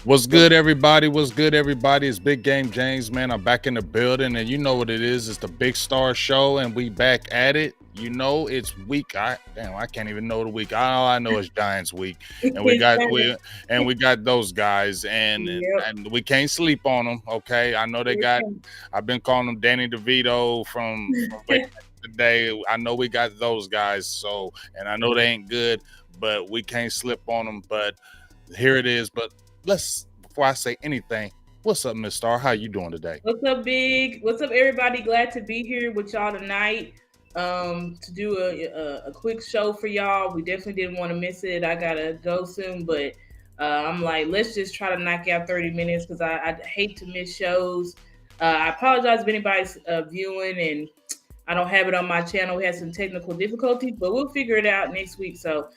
What's good, everybody? What's good, everybody? It's Big Game James, man. I'm back in the building, and you know what it is. It's the Big Star Show, and we back at it. You know, it's week. I can't even know the week. All I know is Giants week, and we got we and we got those guys, and Yep. and we can't sleep on them. Okay, I know they got. I've been calling them Danny DeVito from way back today. I know we got those guys. So, and I know they ain't good, but we can't slip on them. But here it is. But let's before I say anything, what's up, Miss Star? How you doing today? What's up, Big? What's up, everybody? Glad to be here with y'all tonight. To do a quick show for y'all. We definitely didn't want to miss it. I gotta go soon, but I'm like, let's just try to knock out 30 minutes because I hate to miss shows. I apologize if anybody's viewing and I don't have it on my channel. We had some technical difficulties, but we'll figure it out next week. So,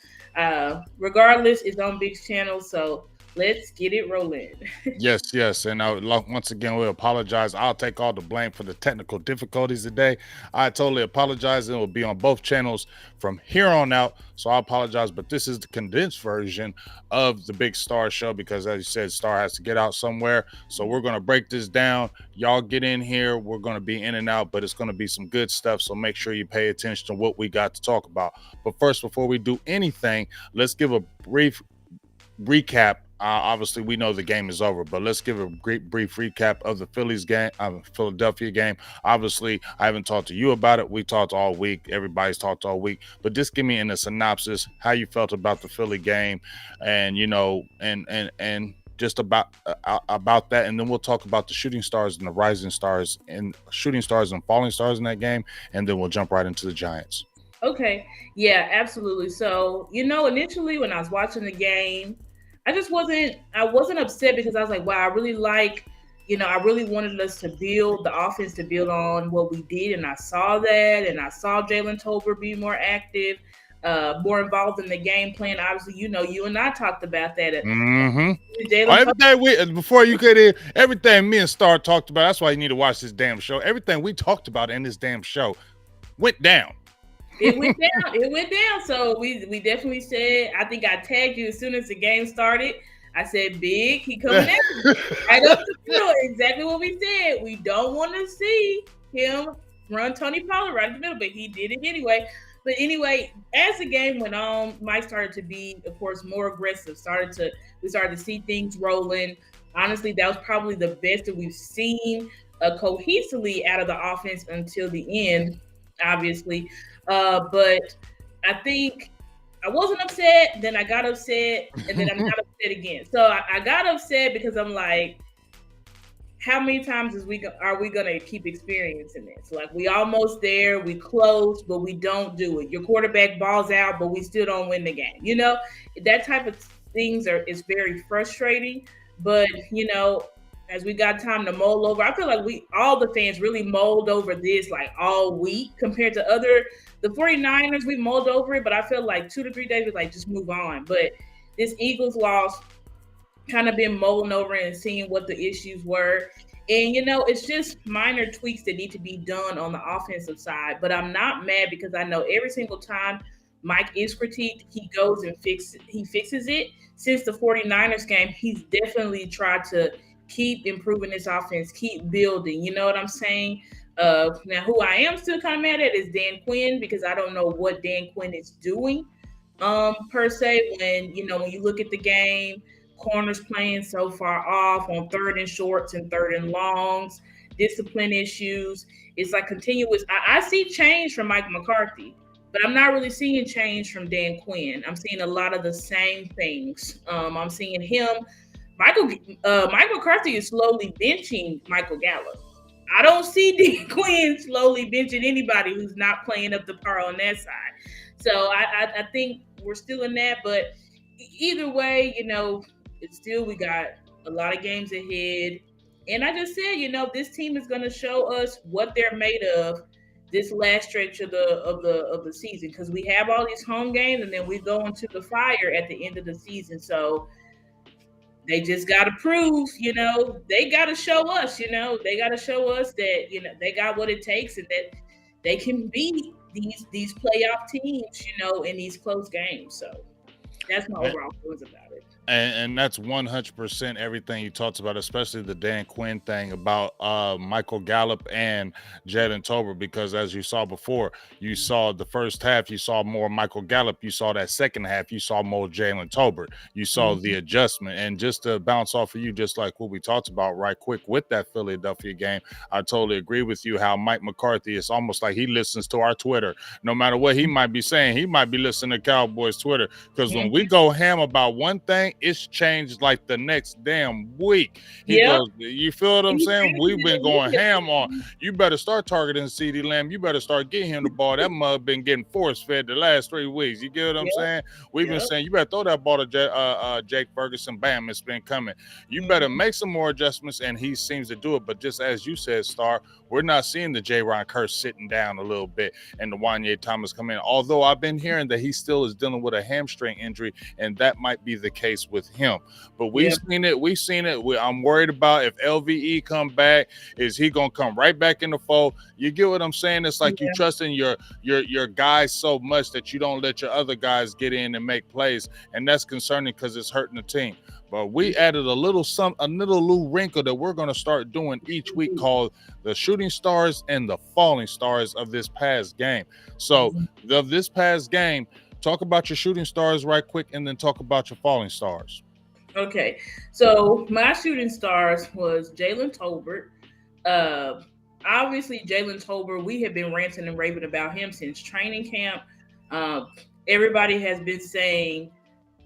regardless, it's on Big's channel. So let's get it rolling. Yes, yes. And once again, we apologize. I'll take all the blame for the technical difficulties today. I totally apologize. It will be on both channels from here on out. So I apologize. But this is the condensed version of the Big Star Show because, as you said, Star has to get out somewhere. So we're going to break this down. Y'all get in here. We're going to be in and out, but it's going to be some good stuff. So make sure you pay attention to what we got to talk about. But first, before we do anything, let's give a brief recap. Obviously, we know the game is over, but let's give a brief recap of the Phillies game, Philadelphia game. Obviously, I haven't talked to you about it. We talked all week. Everybody's talked all week. But just give me in a synopsis how you felt about the Philly game, and and just about that, and then we'll talk about the shooting stars and the rising stars and shooting stars and falling stars in that game, and then we'll jump right into the Giants. Okay. Yeah, absolutely. So, initially when I was watching the game, I wasn't upset because I was like, wow, I really wanted us to build the offense to build on what we did. And I saw that. And I saw Jalen Tolbert be more active, more involved in the game plan. Obviously, you and I talked about that. Mm-hmm. Jalen Everything before you could hear everything me and Star talked about. That's why you need to watch this damn show. Everything we talked about in this damn show went down. It went down. It went down. So we definitely said. I think I tagged you as soon as the game started. I said, "Big, he coming at right up the middle." Exactly what we said. We don't want to see him run Tony Pollard right in the middle, but he did it anyway. But anyway, as the game went on, Mike started to be, of course, more aggressive. We started to see things rolling. Honestly, that was probably the best that we've seen cohesively out of the offense until the end, obviously. But I think I wasn't upset. Then I got upset, and then I'm not upset again. So I got upset because I'm like, how many times are we gonna keep experiencing this? Like we almost there, we close, but we don't do it. Your quarterback balls out, but we still don't win the game. That type of things is very frustrating. But as we got time to mull over, I feel like all the fans really mulled over this like all week compared to the 49ers, we mulled over it, but I feel like 2 to 3 days was like just move on. But this Eagles loss kind of been mulling over and seeing what the issues were. And it's just minor tweaks that need to be done on the offensive side. But I'm not mad because I know every single time Mike is critiqued, he goes and fixes it. Since the 49ers game, he's definitely tried to keep improving this offense, keep building. You know what I'm saying? Now, who I am still kind of mad at is Dan Quinn because I don't know what Dan Quinn is doing per se. When you look at the game, corners playing so far off on third and shorts and third and longs, discipline issues. It's like continuous. I see change from Mike McCarthy, but I'm not really seeing change from Dan Quinn. I'm seeing a lot of the same things. I'm seeing him. Mike McCarthy is slowly benching Michael Gallup. I don't see Dan Quinn slowly benching anybody who's not playing up the par on that side. So I think we're still in that, but either way, it's still we got a lot of games ahead. And I just said, this team is going to show us what they're made of this last stretch of the season because we have all these home games and then we go into the fire at the end of the season. So they just got to prove, they got to show us, they got to show us that, they got what it takes and that they can beat these playoff teams, in these close games. So that's my overall feelings about it. And that's 100% everything you talked about, especially the Dan Quinn thing about Michael Gallup and Jalen Tolbert, because as you saw before, you saw the first half, you saw more Michael Gallup, you saw that second half, you saw more Jalen Tolbert, you saw the adjustment. And just to bounce off of you, just like what we talked about right quick with that Philadelphia game, I totally agree with you how Mike McCarthy, it's almost like he listens to our Twitter. No matter what he might be saying, he might be listening to Cowboys Twitter, because when we go ham about one thing, it's changed like the next damn week. He goes, you feel what I'm saying? We've been going ham on, you better start targeting CeeDee Lamb. You better start getting him the ball. That mug been getting force fed the last 3 weeks. You get what I'm saying? We've been saying, you better throw that ball to Jake Ferguson. Bam, it's been coming. You better make some more adjustments, and he seems to do it. But just as you said, Star, we're not seeing the J-Ron Curse sitting down a little bit and the Wanye Thomas come in. Although I've been hearing that he still is dealing with a hamstring injury, and that might be the case with him. But we've seen it. We've seen it. I'm worried about if LVE come back, is he gonna come right back in the fold? You get what I'm saying? It's like you trusting your guys so much that you don't let your other guys get in and make plays, and that's concerning because it's hurting the team. But we added a little wrinkle that we're going to start doing each week called the shooting stars and the falling stars of this past game. So of this past game, talk about your shooting stars right quick, and then talk about your falling stars. Okay, so my shooting stars was Jalen Tolbert. Obviously, Jalen Tolbert, we have been ranting and raving about him since training camp. Everybody has been saying,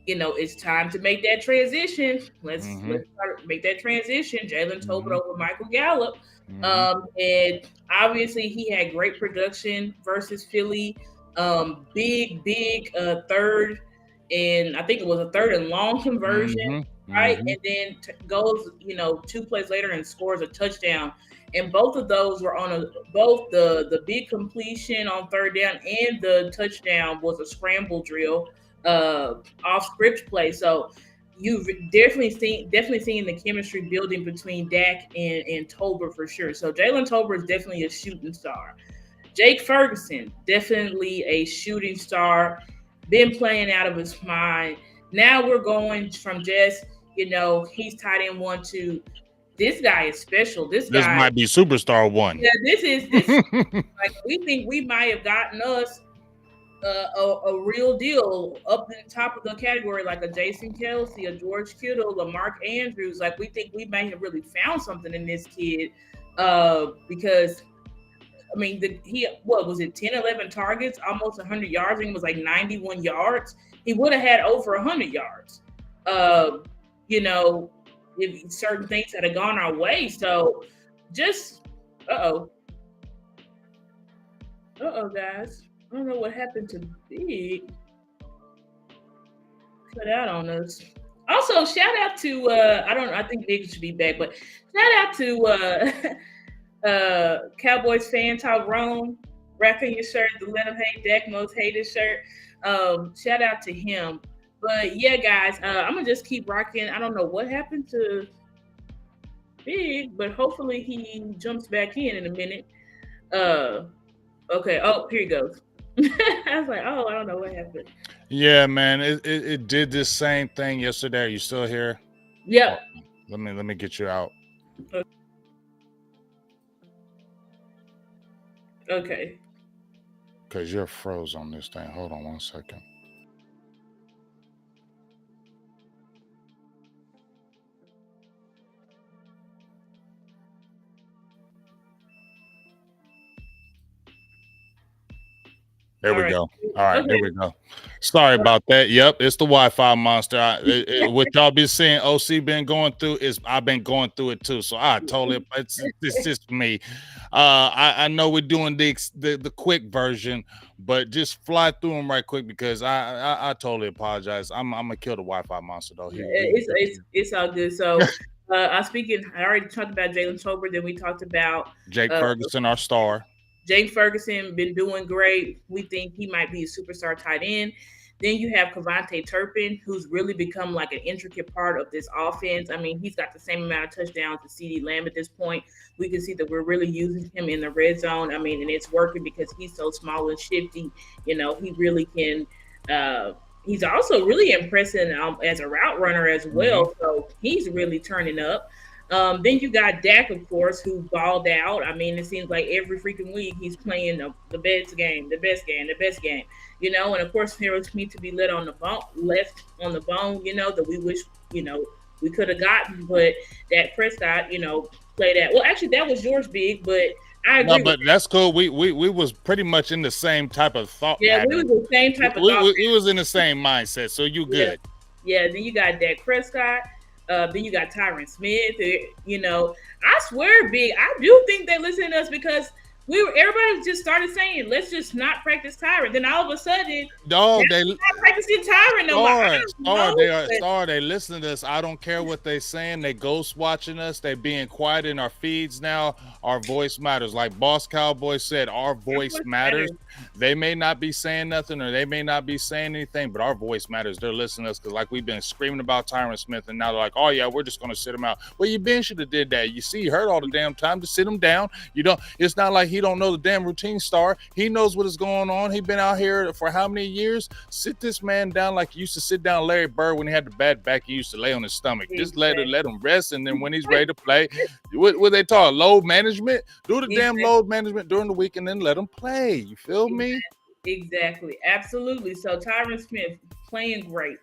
it's time to make that transition. Let's make that transition. Jalen Tolbert over Michael Gallup. And obviously he had great production versus Philly. Big third, and I think it was a third and long conversion, right? And then goes, 2 plays later and scores a touchdown. And both of those were on both the big completion on third down and the touchdown was a scramble drill. Off script play. So you've definitely seen the chemistry building between Dak and Tolbert for sure. So Jalen Tolbert is definitely a shooting star. Jake Ferguson, definitely a shooting star, been playing out of his mind. Now we're going from just, he's tight end 1 to this guy is special. This guy might be superstar 1. Yeah, this is like we think we might have gotten us a real deal up in the top of the category, like a Jason Kelce, a George Kittle, a Mark Andrews. Like we think we may have really found something in this kid, because I mean, what was it, 10, 11 targets, almost 100 yards. I think it was like 91 yards. He would have had over 100 yards, if certain things had gone our way. So just, guys. I don't know what happened to Big. Cut out on us. Also, shout out to I think Big should be back, but shout out to Cowboys fan Tyrone, rocking your shirt, the Let 'em Hate Dak Most Hated shirt. Shout out to him. But yeah, guys, I'm gonna just keep rocking. I don't know what happened to Big, but hopefully he jumps back in a minute. Okay. Oh, here he goes. I was like, I don't know what happened. Yeah, man, it did this same thing yesterday. Are you still here? Yeah. Let me get you out. Okay. Because you're froze on this thing. Hold on 1 second. There we go. All right, there we go. Sorry about that. Yep, it's the Wi-Fi monster. What y'all been seeing, OC been going through I've been going through it too. So I totally, it's just me. I know we're doing the quick version, but just fly through them right quick because I totally apologize. I'm gonna kill the Wi-Fi monster though. It's all good. So I already talked about Jalen Tolbert. Then we talked about Jake Ferguson, our star. Jake Ferguson been doing great. We think he might be a superstar tight end. Then you have KaVontae Turpin, who's really become like an intricate part of this offense. I mean, he's got the same amount of touchdowns as CeeDee Lamb at this point. We can see that we're really using him in the red zone. I mean, and it's working because he's so small and shifty. He really can he's also really impressive as a route runner as well. Mhm. So he's really turning up. Then you got Dak, of course, who balled out. I mean, it seems like every freaking week he's playing the best game, the best game, the best game. And of course, Harold Smith to be left on the bone. That we wish we could have gotten, but Dak Prescott, played that. Well, actually, that was yours, Big, but I No, agree with but that's cool. We was pretty much in the same type of thought yeah, we pattern. was the same type of thought. We was in the same mindset, so you Yeah, good. yeah. Then you got Dak Prescott. Then you got Tyron Smith. I swear, Big, I do think they listen to us because everybody just started saying, let's just not practice Tyron. Then all of a sudden, No, they're they not practicing Tyron no more. I don't know, they listen to us. I don't care what they saying. They ghost watching us. They being quiet in our feeds now. Our voice matters. Like Boss Cowboy said, our voice matters. They may not be saying nothing or they may not be saying anything, but our voice matters. They're listening to us because like we've been screaming about Tyron Smith and now they're like, oh yeah, we're just gonna sit him out. Well, you been should have did that. You see, he heard all the damn time to sit him down. It's not like he don't know the damn routine star. He knows what is going on. He been out here for how many years? Sit this man down like you used to sit down Larry Bird when he had the bad back. He used to lay on his stomach. Just let him rest, and then when he's ready to play, what they talk load management. Do the damn load management during the week, and then let him play. You feel me? Exactly, absolutely. So Tyron Smith playing great.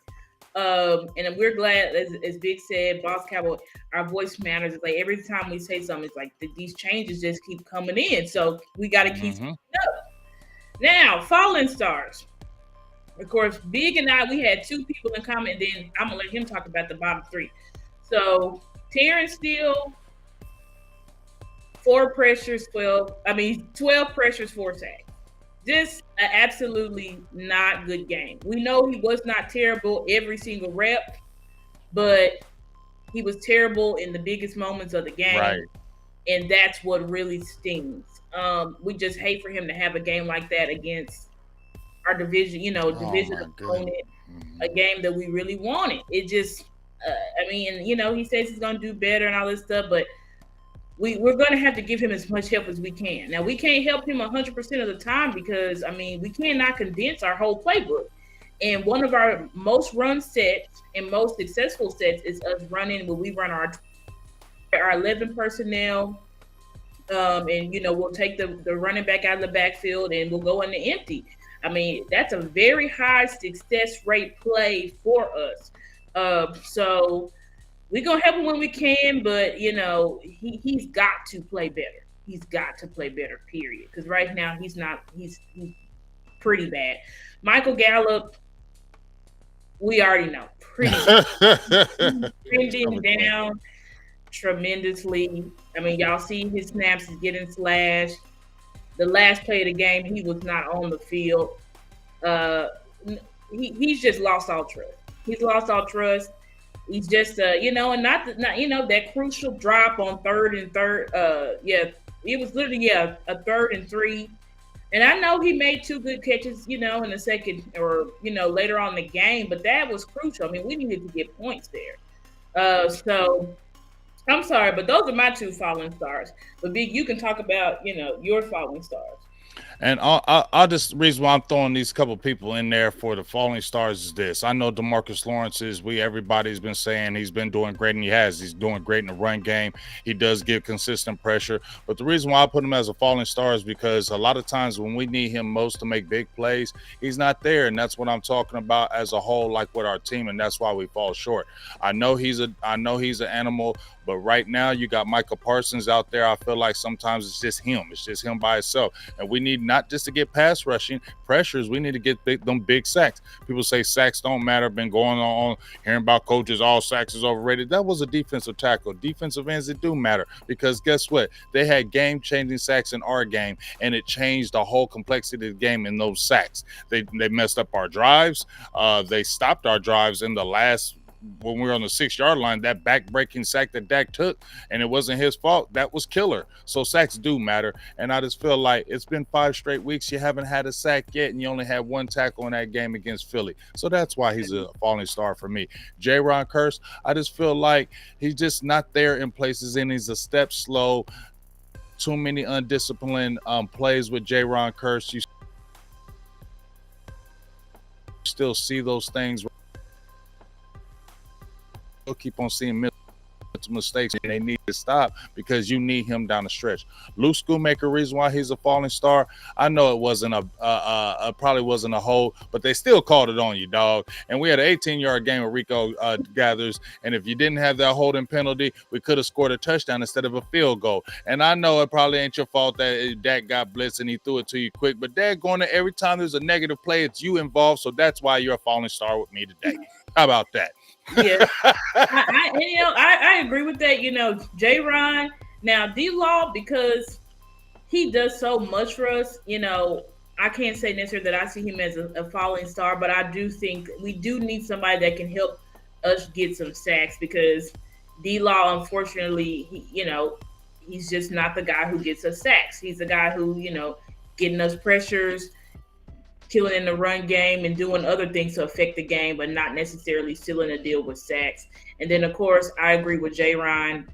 And we're glad, as Big said, Boss Cowboy, our voice matters. It's like every time we say something, it's like these changes just keep coming in. So we got to keep up. Now, Fallen Stars. Of course, Big and I, we had two people in common. And then I'm going to let him talk about the bottom three. So Terrence Steele, 12 pressures, 4 sacks. Just an absolutely not good game. We know he was not terrible every single rep, but he was terrible in the biggest moments of the game. Right. And that's what really stings. We just hate for him to have a game like that against our division, opponent, a game that we really wanted. It just, he says he's going to do better and all this stuff, but we're going to have to give him as much help as we can. Now, we can't help him 100% of the time because, we cannot condense our whole playbook. And one of our most run sets and most successful sets is us running when we run our 11 personnel. And, we'll take the running back out of the backfield and we'll go into empty. That's a very high success rate play for us. So we're going to help him when we can, but, he's got to play better. He's got to play better, period. Because right now he's pretty bad. Michael Gallup, we already know, pretty bad. Trending down tremendously. Y'all see his snaps is getting slashed. The last play of the game, he was not on the field. He's just lost all trust. He's lost all trust. He's just, and not that crucial drop on third. It was literally, a 3rd and 3. And I know he made 2 good catches, in the second or, later on in the game, but that was crucial. We needed to get points there. So I'm sorry, but those are my 2 falling stars. But Big, you can talk about, your falling stars. And I'll just reason why I'm throwing these couple people in there for the falling stars is this. I know DeMarcus Lawrence everybody's been saying he's been doing great, and he's doing great in the run game. He does give consistent pressure. But the reason why I put him as a falling star is because a lot of times when we need him most to make big plays, he's not there. And that's what I'm talking about as a whole, like with our team, and that's why we fall short. I know he's an animal. But right now, you got Micah Parsons out there. I feel like sometimes it's just him. It's just him by himself. And we need not just to get pass rushing pressures. We need to get them big sacks. People say sacks don't matter. Been going on hearing about coaches, all sacks is overrated. That was a defensive tackle. Defensive ends, it do matter. Because guess what? They had game-changing sacks in our game, and it changed the whole complexity of the game in those sacks. They messed up our drives. They stopped our drives in the last when we were on the 6-yard line, that back-breaking sack that Dak took, and it wasn't his fault, that was killer. So sacks do matter, and I just feel like it's been 5 straight weeks. You haven't had a sack yet, and you only had 1 tackle in that game against Philly. So that's why he's a falling star for me. Jayron Kearse, I just feel like he's just not there in places, and he's a step slow. Too many undisciplined plays with Jayron Kearse. You still see those things. He'll keep on seeing mistakes, and they need to stop because you need him down the stretch. Luke Schoonmaker, reason why he's a falling star, I know it wasn't probably wasn't a hold, but they still called it on you, dog. And we had an 18-yard game with Rico Gathers, and if you didn't have that holding penalty, we could have scored a touchdown instead of a field goal. And I know it probably ain't your fault that Dak got blitzed and he threw it to you quick, but Dak going to every time there's a negative play, it's you involved, so that's why you're a falling star with me today. How about that? Yeah, I agree with that. J-Ron, now D-Law, because he does so much for us, I can't say necessarily that I see him as a falling star, but I do think we do need somebody that can help us get some sacks, because D-Law, unfortunately, he's just not the guy who gets us sacks. He's the guy who, getting us pressures, killing in the run game, and doing other things to affect the game, but not necessarily sealing a deal with sacks. And then, of course, I agree with J-Ron.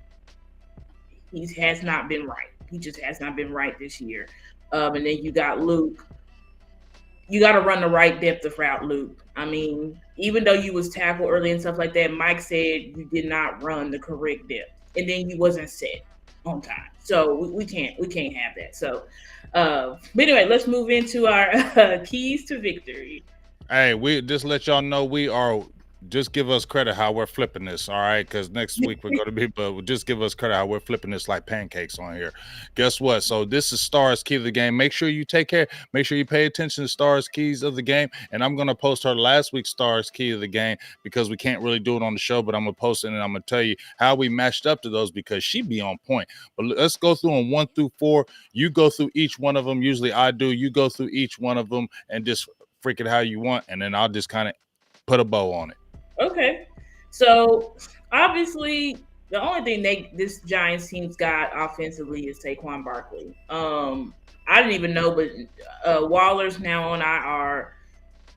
He has not been right. He just has not been right this year. And then you got Luke. You got to run the right depth of route, Luke. I mean, even though you was tackled early and stuff like that, Mike said you did not run the correct depth, and then you wasn't set on time. So we can't have that. So, but anyway, let's move into our keys to victory. Hey, we just let y'all know we are. Just give us credit how we're flipping this, all right? Because next week we're going to be, but just give us credit how we're flipping this like pancakes on here. Guess what? So this is Stars Key of the Game. Make sure you take care. Make sure you pay attention to Stars Keys of the Game. And I'm going to post her last week's Stars Key of the Game because we can't really do it on the show, but I'm going to post it and I'm going to tell you how we matched up to those because she be on point. But let's go through them 1 through 4. You go through each one of them. Usually I do. You go through each one of them and just freak it how you want. And then I'll just kind of put a bow on it. Okay, so obviously the only thing this Giants team's got offensively is Saquon Barkley. I didn't even know, but Waller's now on IR.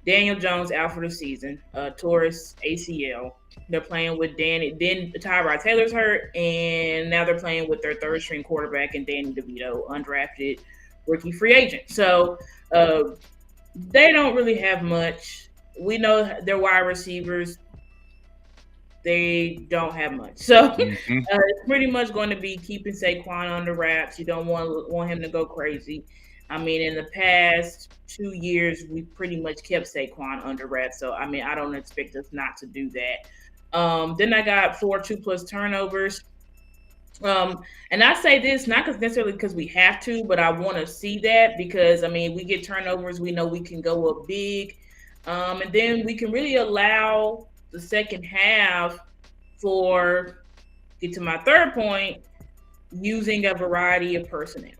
Daniel Jones out for the season. Torres ACL. They're playing with Danny. Then Tyrod Taylor's hurt, and now they're playing with their third string quarterback and Danny DeVito, undrafted rookie free agent. So they don't really have much. We know their wide receivers. They don't have much. So it's pretty much going to be keeping Saquon under wraps. You don't want him to go crazy. I mean, in the past 2 years, we pretty much kept Saquon under wraps. So, I mean, I don't expect us not to do that. Then I got 4 2+ turnovers. And I say this not necessarily because we have to, but I want to see that because, I mean, we get turnovers. We know we can go up big. And then we can really allow the second half get to my third point, using a variety of personnel.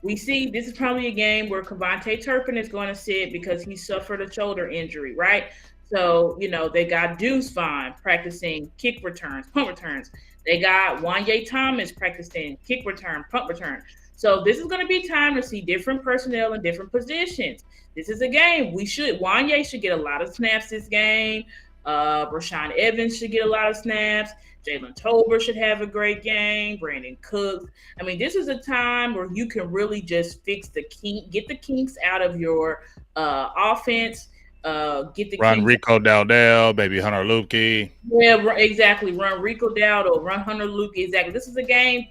We see this is probably a game where KaVontae Turpin is going to sit because he suffered a shoulder injury, right? So, they got Deuce Vaughn practicing kick returns, punt returns. They got Wanye Thomas practicing kick return, punt return. So this is going to be time to see different personnel in different positions. This is a game Wanye should get a lot of snaps this game. Rashaan Evans should get a lot of snaps. Jalen Tolbert should have a great game. Brandon Cooks. I mean, this is a time where you can really just get the kinks out of your offense. Run Rico Dowdell, baby Hunter Luepke. Yeah, exactly. Run Rico Dowdell, run Hunter Luepke. Exactly. This is a game.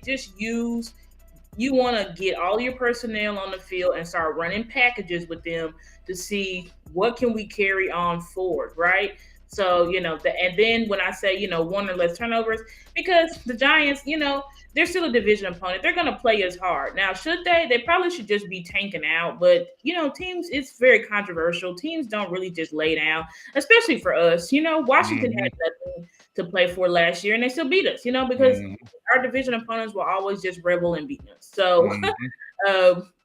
You want to get all your personnel on the field and start running packages with them to see what can we carry on forward, right? So, and then when I say, 1 or less turnovers, because the Giants, they're still a division opponent. They're going to play us hard. Now, should they probably should just be tanking out. But, teams, it's very controversial. Teams don't really just lay down, especially for us. Washington had nothing to play for last year, and they still beat us, because our division opponents will always just rebel and beat us. So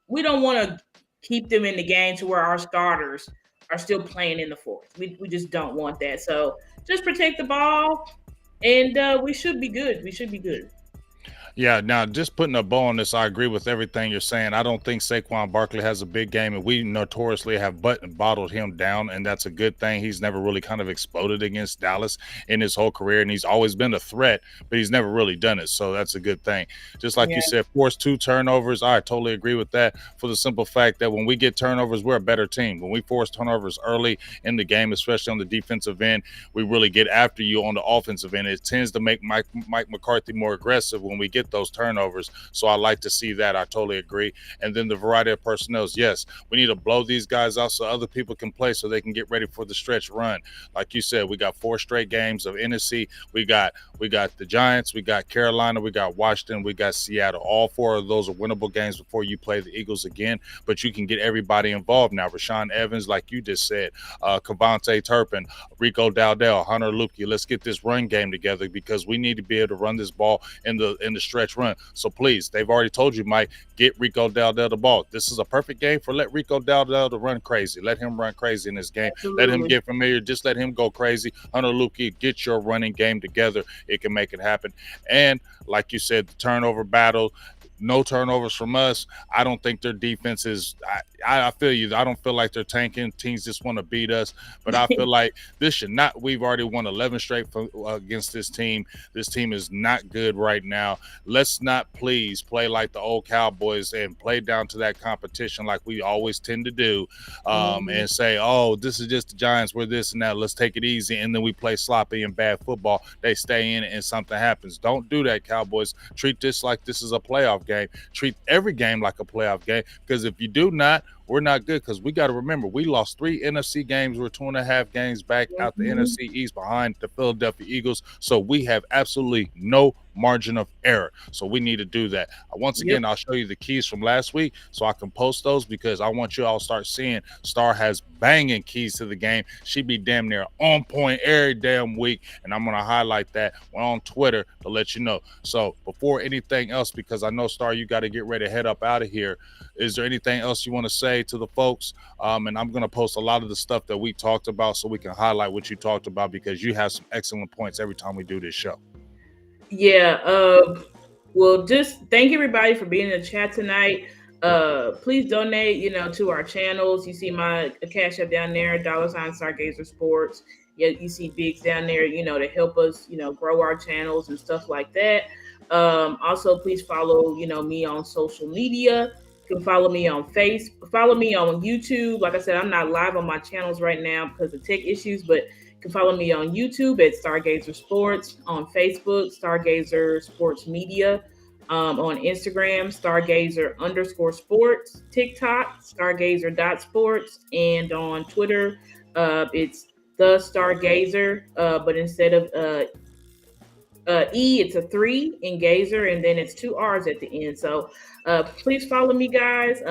we don't want to keep them in the game to where our starters are still playing in the fourth. We just don't want that. So just protect the ball, and we should be good. Yeah, now just putting a bow on this, I agree with everything you're saying. I don't think Saquon Barkley has a big game, and we notoriously have bottled him down, and that's a good thing. He's never really kind of exploded against Dallas in his whole career, and he's always been a threat, but he's never really done it. So that's a good thing. Just like you Yeah. said, force 2 turnovers. I totally agree with that for the simple fact that when we get turnovers, we're a better team. When we force turnovers early in the game, especially on the defensive end, we really get after you on the offensive end. It tends to make Mike McCarthy more aggressive when we get those turnovers. So I like to see that. I totally agree. And then the variety of personnel. Yes, we need to blow these guys out so other people can play so they can get ready for the stretch run. Like you said, we got 4 straight games of NFC. We got the Giants, we got Carolina, we got Washington, we got Seattle. All 4 of those are winnable games before you play the Eagles again. But you can get everybody involved now. Rashaan Evans, like you just said, Kavontae Turpin, Rico Dowdell, Hunter Luepke. Let's get this run game together because we need to be able to run this ball in the stretch run. So please, they've already told you, Mike, get Rico Dowdell the ball. This is a perfect game for let Rico Dowdell to run crazy. Let him run crazy in this game. Absolutely. Let him get familiar. Just let him go crazy. Hunter Luepke, get your running game together. It can make it happen. And like you said, the turnover battle. No turnovers from us. I don't think their defense is. I feel you. I don't feel like they're tanking. Teams just want to beat us, but I feel like this should not. We've already won 11 straight against this team. This team is not good right now. Let's not please play like the old Cowboys and play down to that competition like we always tend to do, and say, "Oh, this is just the Giants. We're this and that. Let's take it easy." And then we play sloppy and bad football. They stay in it, and something happens. Don't do that, Cowboys. Treat this like this is a playoff game. Treat every game like a playoff game, because if you do not, we're not good. Because we got to remember, we lost 3 NFC games. We're 2.5 games back out the NFC East behind the Philadelphia Eagles. So we have absolutely no margin of error. So we need to do that. Once again, I'll show you the keys from last week so I can post those, because I want you all to start seeing Star has banging keys to the game. She be damn near on point every damn week, and I'm going to highlight that on Twitter to let you know. So before anything else, because I know, Star, you got to get ready to head up out of here, is there anything else you want to say to the folks? And I'm going to post a lot of the stuff that we talked about so we can highlight what you talked about, because you have some excellent points every time we do this show. Yeah. Well, just thank everybody for being in the chat tonight. Please donate, to our channels. You see my Cash App down there, $ Stargazer Sports. Yeah, you see Biggs down there, to help us, grow our channels and stuff like that. Also, please follow, me on social media. You can follow me on follow me on YouTube. Like I said, I'm not live on my channels right now because of tech issues, but you can follow me on YouTube at Stargazer Sports, on Facebook, Stargazer Sports Media, on Instagram, Stargazer_sports, TikTok, Stargazer.sports, and on Twitter, it's the Stargazer, but instead of E, it's a 3 in Gazer, and then it's 2 R's at the end. So please follow me, guys.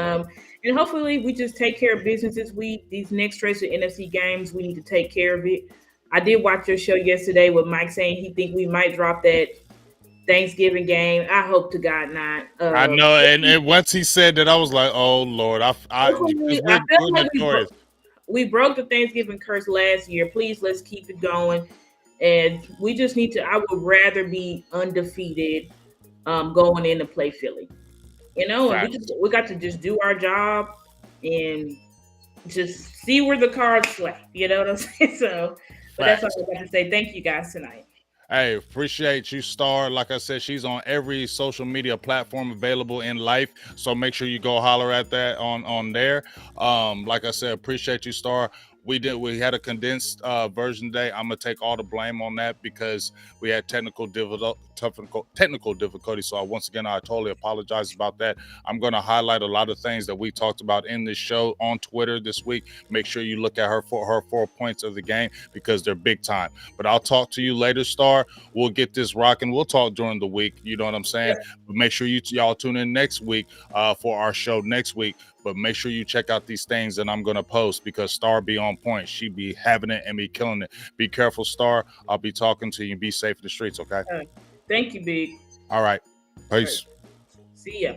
And hopefully we just take care of business this week. These next stretch of NFC games, we need to take care of it. I did watch your show yesterday with Mike saying he think we might drop that Thanksgiving game. I hope to God not. I know, and once he said that, I was like, "Oh Lord!" We're notorious. We broke the Thanksgiving curse last year. Please, let's keep it going. And we just need to. I would rather be undefeated, going in to play Philly. And we got to just do our job and just see where the cards play. You know what I'm saying? So, but that's all I got to say. Thank you guys tonight. Hey, appreciate you, Star. Like I said, she's on every social media platform available in life. So make sure you go holler at that on there. Like I said, appreciate you, Star. We had a condensed version today. I'm gonna take all the blame on that because we had technical difficulty. So once again, I totally apologize about that. I'm gonna highlight a lot of things that we talked about in this show on Twitter this week. Make sure you look at her 4 points of the game because they're big time. But I'll talk to you later, Star. We'll get this rocking. We'll talk during the week. You know what I'm saying? Yeah. But make sure y'all tune in next week for our show next week. But make sure you check out these things that I'm going to post because Star be on point. She be having it and be killing it. Be careful, Star. I'll be talking to you. Be safe in the streets, okay? Thank you, Big. All right. Peace. See ya.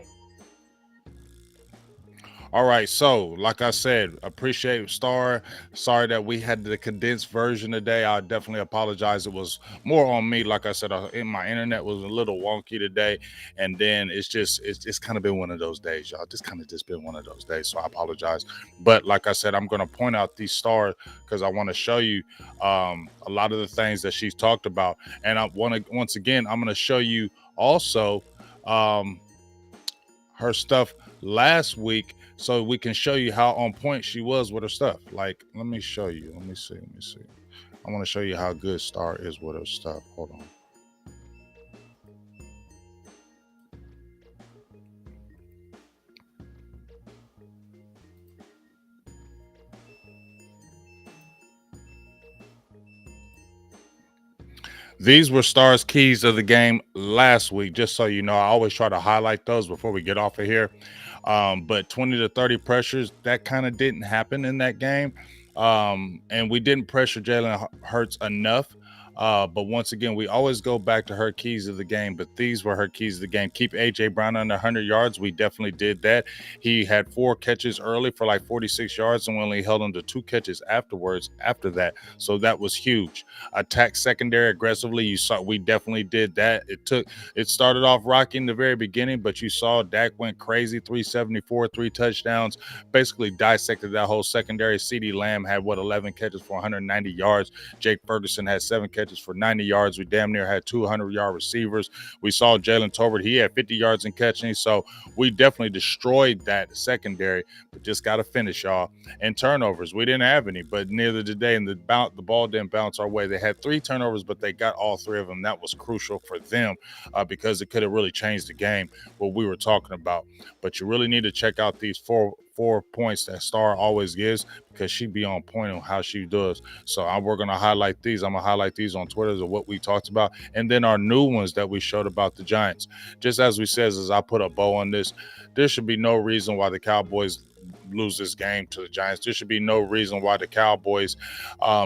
All right, so like I said, appreciate Star. Sorry that we had the condensed version today. I definitely apologize. It was more on me. Like I said, in my internet was a little wonky today, and then it's kind of been one of those days, y'all. Just been one of those days. So I apologize. But like I said, I'm gonna point out these stars because I want to show you a lot of the things that she's talked about, and I want to once again I'm gonna show you also. Um, her stuff last week so we can show you how on point she was with her stuff. Like, let me show you. Let me see. I want to show you how good Star is with her stuff. Hold on. These were Star's keys of the game last week. Just so you know, I always try to highlight those before we get off of here. But 20 to 30 pressures, that kind of didn't happen in that game. And we didn't pressure Jalen Hurts enough. But once again, we always go back to her keys of the game. But these were her keys of the game. Keep AJ Brown under 100 yards. We definitely did that. He had 4 catches early for like 46 yards, and we only held him to 2 catches afterwards. After that, so that was huge. Attack secondary aggressively. You saw we definitely did that. It started off rocky in the very beginning, but you saw Dak went crazy. 374, 3 touchdowns. Basically dissected that whole secondary. CeeDee Lamb had 11 catches for 190 yards. Jake Ferguson had 7 catches for 90 yards. We damn near had 200-yard receivers. We saw Jalen Tolbert. He had 50 yards in catching. So we definitely destroyed that secondary, but just got to finish, y'all. And turnovers, we didn't have any, but neither did they. And the ball didn't bounce our way. They had 3 turnovers, but they got all 3 of them. That was crucial for them because it could have really changed the game, what we were talking about. But you really need to check out these four points that Star always gives because she be on point on how she does. So we're going to highlight these. I'm going to highlight these on Twitter of what we talked about. And then our new ones that we showed about the Giants. Just as we said, as I put a bow on this, there should be no reason why the Cowboys lose this game to the Giants. There should be no reason why the Cowboys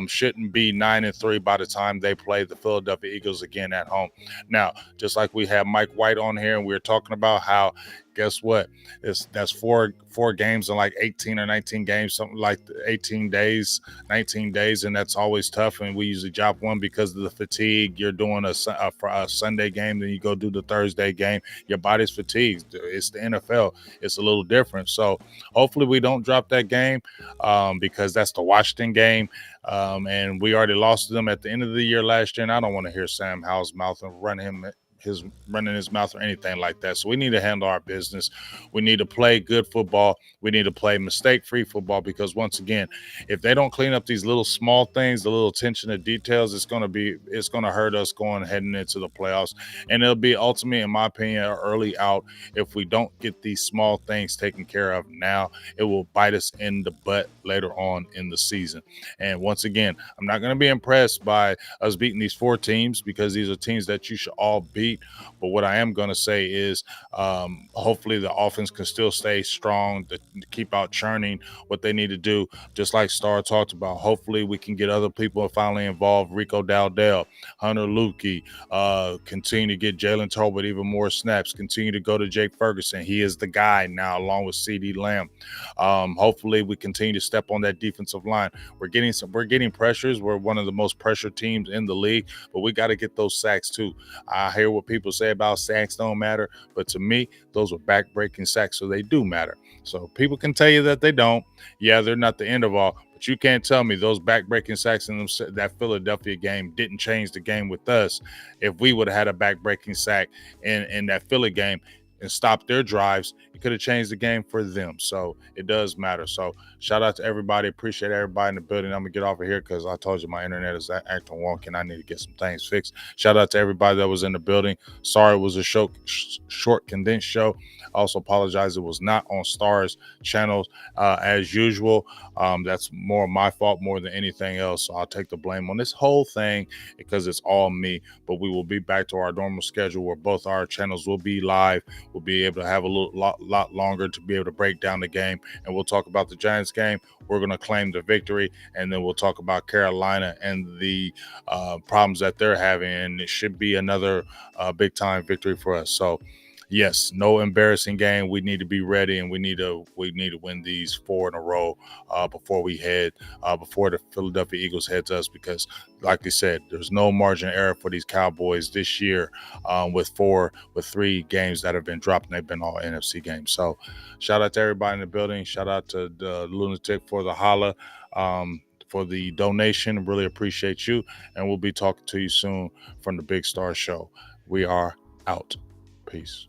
shouldn't be 9-3 by the time they play the Philadelphia Eagles again at home. Now, just like we have Mike White on here, and we were talking about how, guess what? That's four games in like 18 or 19 games, something like 18 days, 19 days, and that's always tough. And we usually drop one because of the fatigue. You're doing a Sunday game, then you go do the Thursday game. Your body's fatigued. It's the NFL. It's a little different. So hopefully we don't drop that game because that's the Washington game. And we already lost to them at the end of the year last year. And I don't want to hear Sam Howell's mouth and running his mouth or anything like that. So we need to handle our business. We need to play good football. We need to play mistake-free football because once again, if they don't clean up these little small things, the little attention to details, it's going to hurt us heading into the playoffs. And it'll be ultimately, in my opinion, an early out if we don't get these small things taken care of now. It will bite us in the butt later on in the season. And once again, I'm not going to be impressed by us beating these 4 teams because these are teams that you should all beat. But what I am going to say is hopefully the offense can still stay strong to keep out churning what they need to do, just like Star talked about. Hopefully we can get other people finally involved. Rico Dowdell, Hunter Lukey, continue to get Jalen Tolbert even more snaps, continue to go to Jake Ferguson. He is the guy now along with CeeDee Lamb. Hopefully we continue to step on that defensive line. We're getting pressures. We're one of the most pressured teams in the league, but we got to get those sacks too. I hear what people say about sacks don't matter, but to me, those are back-breaking sacks, so they do matter. So people can tell you that they don't. Yeah, they're not the end of all, but you can't tell me those back-breaking sacks in that Philadelphia game didn't change the game with us. If we would have had a back-breaking sack in that Philly game and stopped their drives, it could have changed the game for them. So it does matter. So shout out to everybody. Appreciate everybody in the building. I'm going to get off of here because I told you my internet is acting wonky and I need to get some things fixed. Shout out to everybody that was in the building. Sorry it was a short, condensed show. I also apologize it was not on Star's channels as usual. That's more my fault more than anything else. So I'll take the blame on this whole thing because it's all me. But we will be back to our normal schedule where both our channels will be live. We'll be able to have a lot longer to be able to break down the game, and we'll talk about the Giants game. We're going to claim the victory, and then we'll talk about Carolina and the problems that they're having, and it should be another big time victory for us. So yes, no embarrassing game. We need to be ready, and we need to win these 4 in a row before we head before the Philadelphia Eagles head to us. Because, like I said, there's no margin of error for these Cowboys this year with 3 games that have been dropped, and they've been all NFC games. So, shout out to everybody in the building. Shout out to the Lunatic for the holla. For the donation, really appreciate you, and we'll be talking to you soon from the Big Star Show. We are out. Peace.